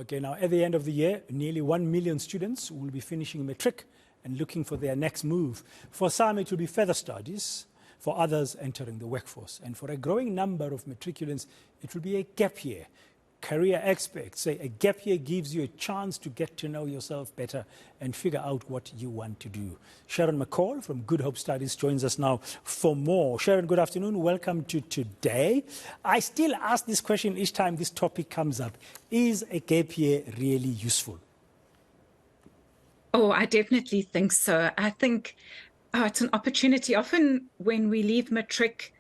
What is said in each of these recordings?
Okay, now at the end of the year, nearly 1 million students will be finishing matric and looking for their next move. For some, it will be further studies. For others, entering the workforce. And for a growing number of matriculants, it will be a gap year. Career experts say a gap year gives you a chance to get to know yourself better and figure out what you want to do. Sharon McCall from Goodhope Studies joins us now for more. Sharon, good afternoon. Welcome to today. I still ask this question each time this topic comes up. Is a gap year really useful? Oh, I definitely think so. I think it's an opportunity. Often when we leave matric,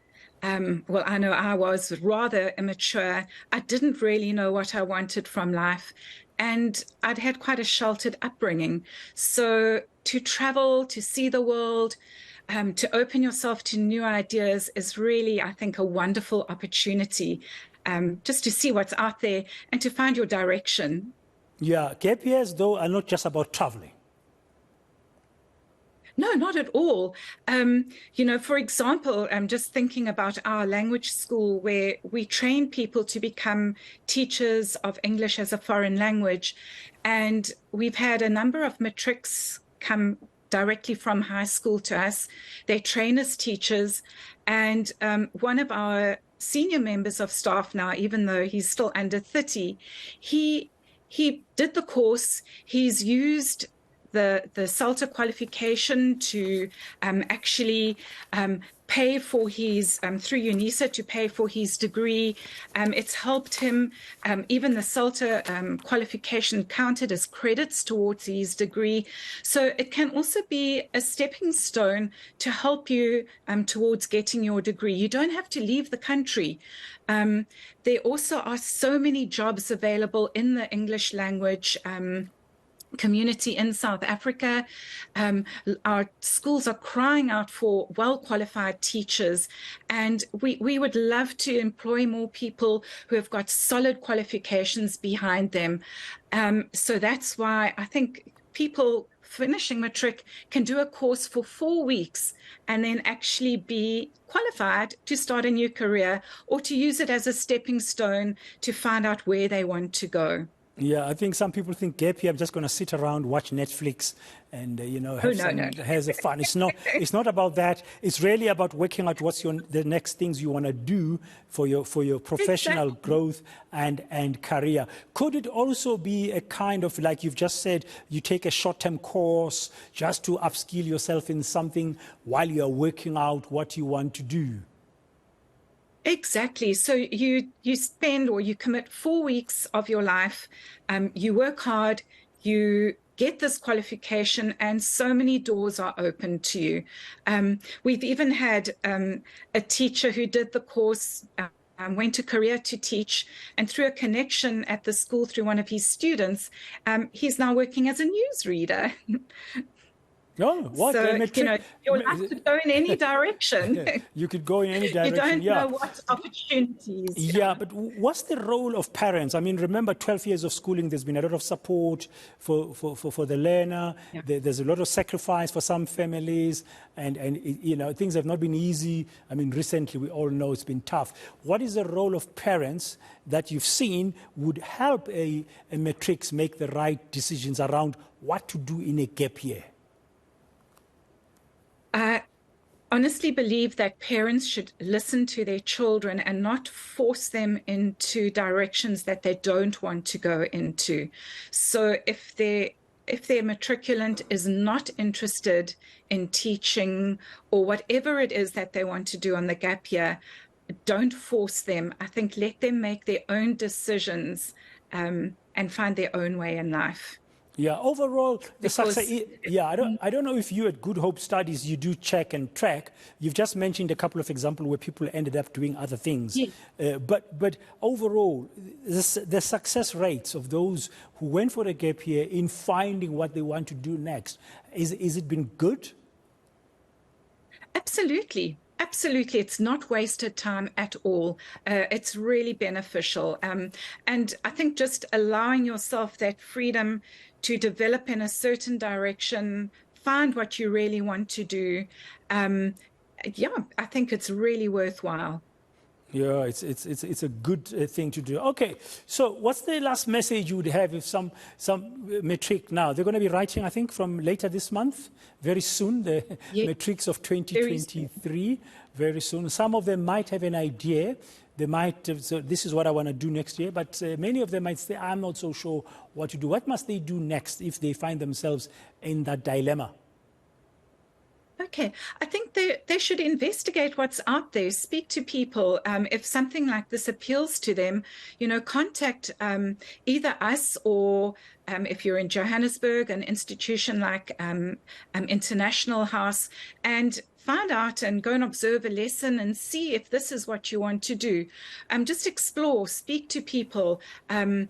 well, I know I was rather immature. I didn't really know what I wanted from life, and I'd had quite a sheltered upbringing. So to travel, to see the world, to open yourself to new ideas is really, I think, a wonderful opportunity, just to see what's out there and to find your direction. Yeah, gap years, though, are not just about traveling. No, not at all. For example, I'm just thinking about our language school where we train people to become teachers of English as a foreign language. And we've had a number of matrics come directly from high school to us. They train as teachers. And one of our senior members of staff now, even though he's still under 30, he did the course. He's used the CELTA qualification to actually pay for his, through UNISA, to pay for his degree. It's helped him, even the CELTA qualification counted as credits towards his degree. So it can also be a stepping stone to help you towards getting your degree. You don't have to leave the country. There also are so many jobs available in the English language community in South Africa. Our schools are crying out for well-qualified teachers, and we would love to employ more people who have got solid qualifications behind them. So that's why I think people finishing matric can do a course for 4 weeks and then actually be qualified to start a new career or to use it as a stepping stone to find out where they want to go. Yeah, I think some people think gap year, I'm just going to sit around, watch Netflix and, have some fun. It's not about that. It's really about working out what's the next things you want to do for your professional growth and career. Could it also be a kind of, like you've just said, you take a short-term course just to upskill yourself in something while you're working out what you want to do? Exactly. So you spend or you commit 4 weeks of your life, you work hard, you get this qualification, and so many doors are open to you. We've even had a teacher who did the course, went to Korea to teach, and through a connection at the school through one of his students, he's now working as a newsreader. No, what? So, you're allowed to go in any direction. Yeah, you could go in any direction. You don't know what opportunities. Yeah, but what's the role of parents? I mean, remember 12 years of schooling, there's been a lot of support for the learner. Yeah. There's a lot of sacrifice for some families, and things have not been easy. I mean, recently, we all know it's been tough. What is the role of parents that you've seen would help a matrix make the right decisions around what to do in a gap year? I honestly believe that parents should listen to their children and not force them into directions that they don't want to go into. So if their matriculant is not interested in teaching or whatever it is that they want to do on the gap year, don't force them. I think let them make their own decisions and find their own way in life. Yeah, overall, the success. Yeah, I don't know if you at Goodhope Studies you do check and track. You've just mentioned a couple of examples where people ended up doing other things. Yeah. But overall, the success rates of those who went for a gap year in finding what they want to do next, is it been good? Absolutely. Absolutely. It's not wasted time at all. It's really beneficial. And I think just allowing yourself that freedom to develop in a certain direction, find what you really want to do. I think it's really worthwhile. Yeah, it's a good thing to do. Okay, so what's the last message you would have if some matric now? They're going to be writing, I think, from later this month, very soon, the matrics of 2023, very soon. Some of them might have an idea. They might, so this is what I want to do next year, but many of them might say, I'm not so sure what to do. What must they do next if they find themselves in that dilemma? Okay, I think they should investigate what's out there, speak to people. If something like this appeals to them, contact either us or if you're in Johannesburg, an institution like International House, and find out and go and observe a lesson and see if this is what you want to do. Just explore, speak to people, and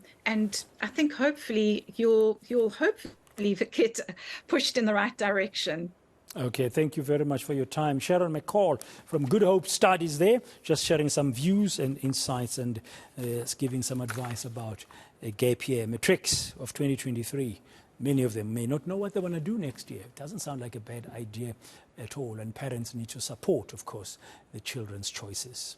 I think hopefully you'll hopefully get pushed in the right direction. Okay, thank you very much for your time. Sharon McCall from Goodhope Studies there, just sharing some views and insights and giving some advice about a gap year, matrics of 2023. Many of them may not know what they want to do next year. It doesn't sound like a bad idea at all, and parents need to support, of course, the children's choices.